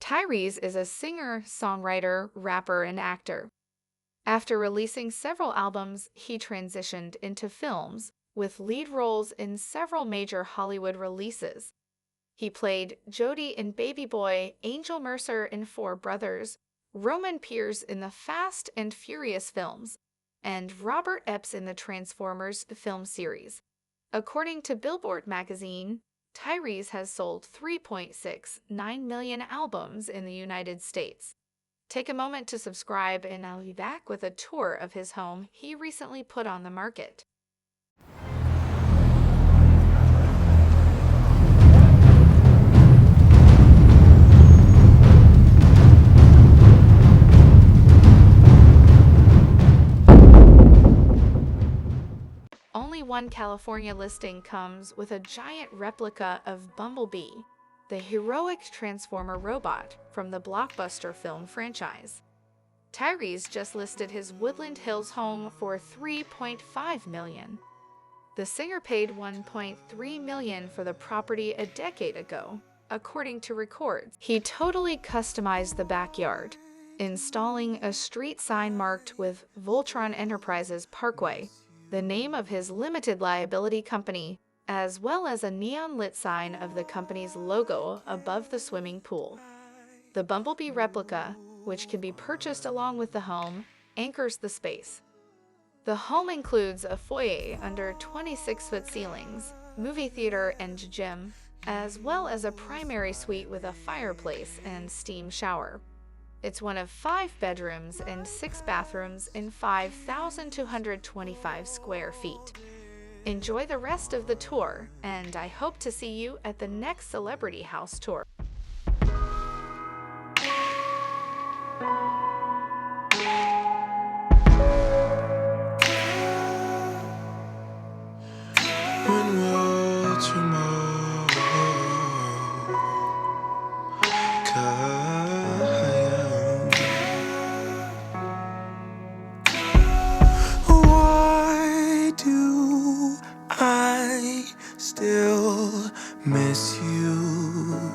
Tyrese is a singer, songwriter, rapper, and actor. After releasing several albums, he transitioned into films, with lead roles in several major Hollywood releases. He played Jody in Baby Boy, Angel Mercer in Four Brothers, Roman Pierce in the Fast and Furious films, and Robert Epps in the Transformers film series. According to Billboard magazine, Tyrese has sold 3.69 million albums in the United States. Take a moment to subscribe, and I'll be back with a tour of his home he recently put on the market. Only one California listing comes with a giant replica of Bumblebee, the heroic Transformer robot from the blockbuster film franchise. Tyrese just listed his Woodland Hills home for $3.5 million. The singer paid $1.3 million for the property a decade ago, according to records. He totally customized the backyard, installing a street sign marked with Voltron Enterprises Parkway, the name of his limited liability company, as well as a neon-lit sign of the company's logo above the swimming pool. The Bumblebee replica, which can be purchased along with the home, anchors the space. The home includes a foyer under 26-foot ceilings, movie theater and gym, as well as a primary suite with a fireplace and steam shower. It's one of 5 bedrooms and 6 bathrooms in 5,225 square feet. Enjoy the rest of the tour, and I hope to see you at the next Celebrity House tour. When will tomorrow come? Why do I still miss you?